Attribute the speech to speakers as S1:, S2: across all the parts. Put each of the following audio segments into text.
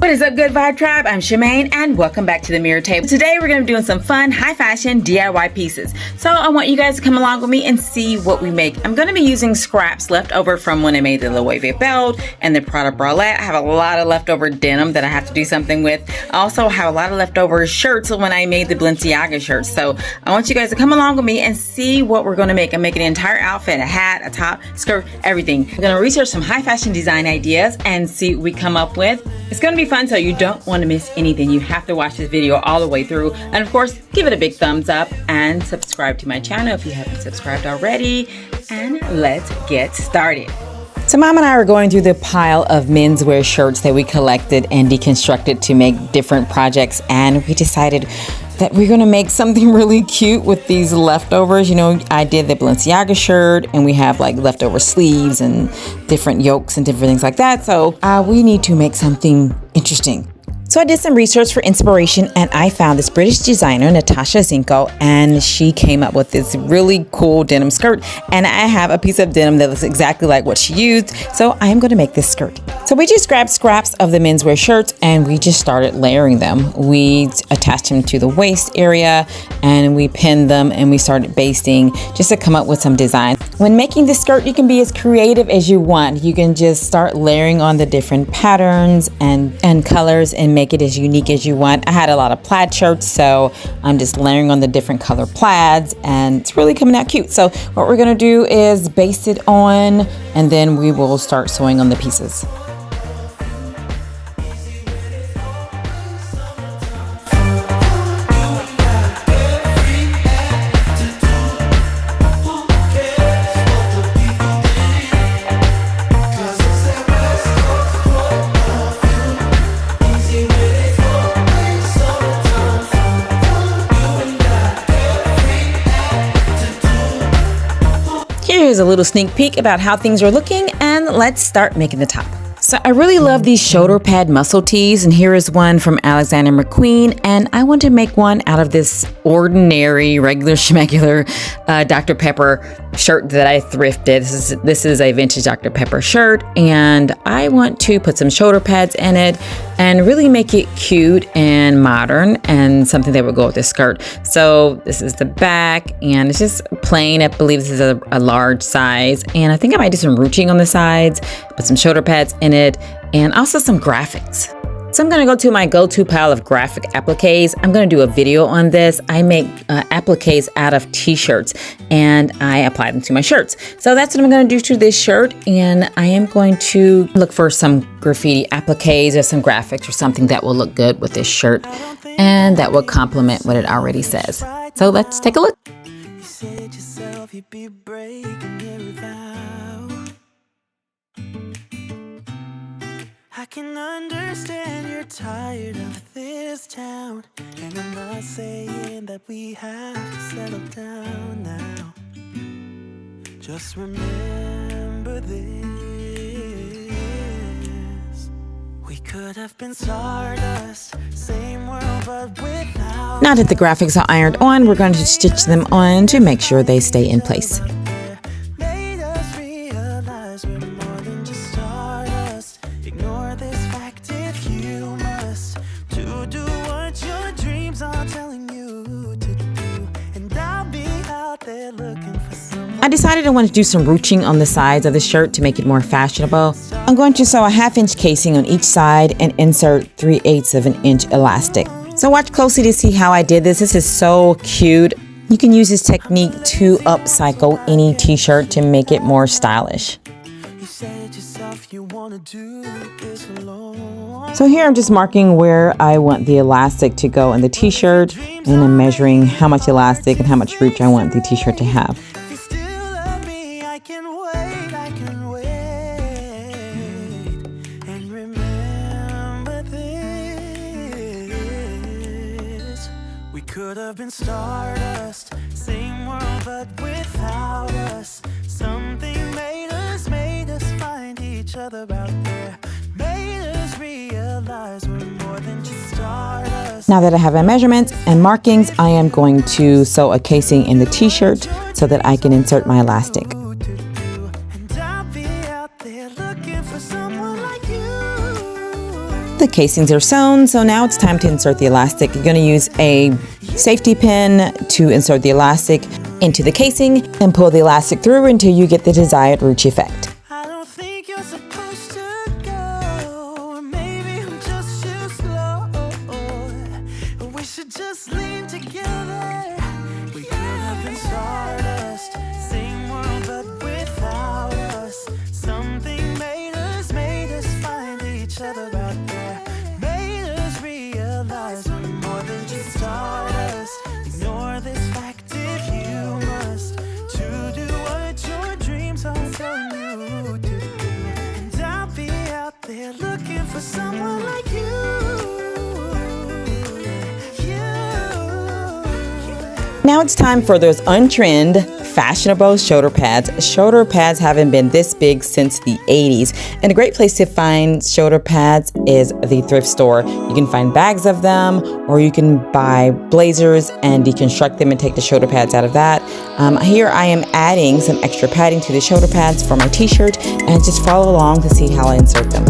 S1: What is up, good vibe tribe? I'm Shemaine and welcome back to the mirror table. Today we're going to be doing some fun high fashion DIY pieces. So I want you guys to come along with me and see what we make. I'm going to be using scraps left over from when I made the Loewe belt and the Prada bralette. I have a lot of leftover denim that I have to do something with. I also have a lot of leftover shirts when I made the Balenciaga shirts. So I want you guys to come along with me and see what we're going to make. I'm making an entire outfit, a hat, a top, skirt, everything. We're going to research some high fashion design ideas and see what we come up with. It's going to be fun, so you don't want to miss anything. You have to watch this video all the way through. And of course, give it a big thumbs up and subscribe to my channel if you haven't subscribed already. And let's get started. So Mom and I are going through the pile of menswear shirts that we collected and deconstructed to make different projects. And we decided that we're going to make something really cute with these leftovers. You know, I did the Balenciaga shirt and we have like leftover sleeves and different yokes and different things like that. So we need to make something interesting. So I did some research for inspiration and I found this British designer, Natasha Zinko, and she came up with this really cool denim skirt. And I have a piece of denim that looks exactly like what she used. So I'm going to make this skirt. So we just grabbed scraps of the menswear shirts and we just started layering them. We attached them to the waist area and we pinned them and we started basting just to come up with some design. When making this skirt, you can be as creative as you want. You can just start layering on the different patterns and colors and make it as unique as you want. I had a lot of plaid shirts, so I'm just layering on the different color plaids and it's really coming out cute. So what we're gonna do is baste it on and then we will start sewing on the pieces. Here's a little sneak peek about how things are looking, and let's start making the top. So I really love these shoulder pad muscle tees, and here is one from Alexander McQueen, and I want to make one out of this ordinary, regular schmegular Dr. Pepper shirt that I thrifted. This is a vintage Dr. Pepper shirt, and I want to put some shoulder pads in it and really make it cute and modern and something that would go with this skirt. So this is the back, and it's just plain. I believe this is a large size, and I think I might do some ruching on the sides, put some shoulder pads in it, and also some graphics. So I'm going to go to my go-to pile of graphic appliques. I'm going to do a video on this. I make appliques out of t-shirts and I apply them to my shirts. So that's what I'm going to do to this shirt, and I am going to look for some graffiti appliques or some graphics or something that will look good with this shirt and that will complement what it already says. So let's take a look. You said yourself you'd be breaking every vow. I can understand you're tired of this town, and I'm not saying that we have to settle down now. Just remember this. We could have been stardust, same world but without. Now that the graphics are ironed on, we're going to stitch them on to make sure they stay in place. I decided I wanted to do some ruching on the sides of the shirt to make it more fashionable. I'm going to sew a 1/2 inch casing on each side and insert 3/8 of an inch elastic. So watch closely to see how I did this. This is so cute. You can use this technique to upcycle any t-shirt to make it more stylish. So here I'm just marking where I want the elastic to go in the t-shirt, and I'm measuring how much elastic and how much ruch I want the t-shirt to have. Could have been stardust, same world but without us. Something made us find each other out there, made us realize we're more than just stardust. Now that I have my measurements and markings, I am going to sew a casing in the t-shirt so that I can insert my elastic. The casings are sewn, so now it's time to insert the elastic. You're going to use a safety pin to insert the elastic into the casing and pull the elastic through until you get the desired ruche effect.
S2: I don't think you're supposed to go, or maybe I'm just too slow. We should just lean together. We could have been stardust, same world but without us. Something made us find each other out there. Made us realize we're more than just stardust. Ignore this fact if you must, to do what your dreams are telling you to do. And I'll be out there looking for someone like you.
S1: Now it's time for those untrend, fashionable shoulder pads. Shoulder pads haven't been this big since the 80s. And a great place to find shoulder pads is the thrift store. You can find bags of them, or you can buy blazers and deconstruct them and take the shoulder pads out of that. Here I am adding some extra padding to the shoulder pads for my t-shirt, and just follow along to see how I insert them.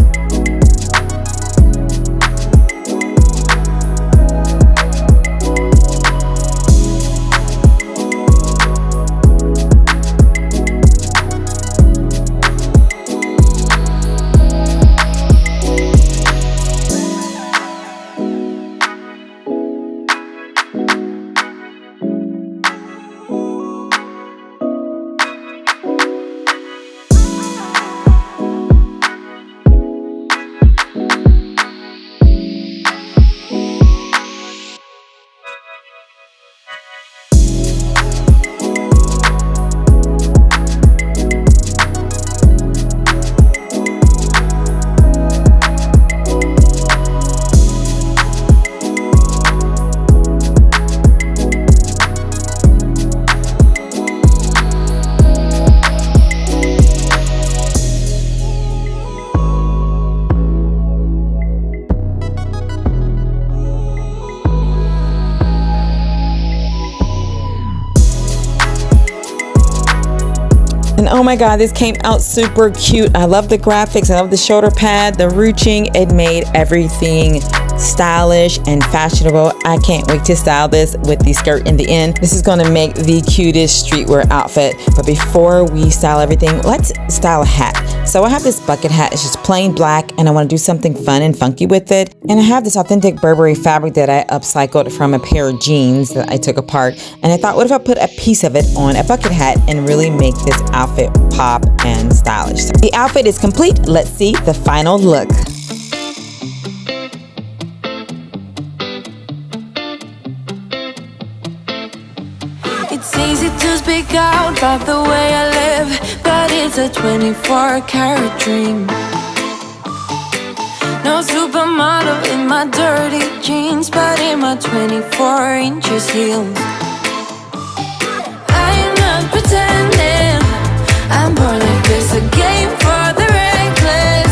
S1: And oh my God, this came out super cute. I love the graphics. I love the shoulder pad, the ruching. It made everything stylish and fashionable. I can't wait to style this with the skirt in the end. This is gonna make the cutest streetwear outfit. But before we style everything, let's style a hat. So I have this bucket hat. It's just plain black, and I wanna do something fun and funky with it. And I have this authentic Burberry fabric that I upcycled from a pair of jeans that I took apart. And I thought, what if I put a piece of it on a bucket hat and really make this outfit pop and stylish? So the outfit is complete. Let's see the final look.
S3: It's easy to speak out about the way I live, but it's a 24-karat dream. No supermodel in my dirty jeans, but in my 24 inches heels. I'm not pretending, I'm born like this, a game for the reckless.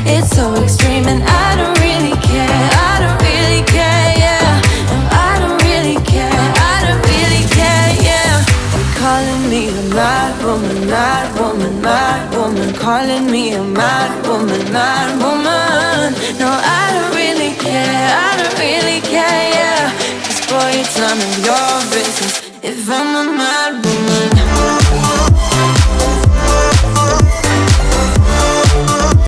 S3: It's so extreme and I don't really care, I don't really care, yeah. No, I don't really care, I don't really care, yeah. They're calling me a mad woman, mad woman, mad woman. Calling me a mad woman, mad woman. No, I don't really care, I don't really care, yeah. 'Cause boy, it's none of your business if I'm a mad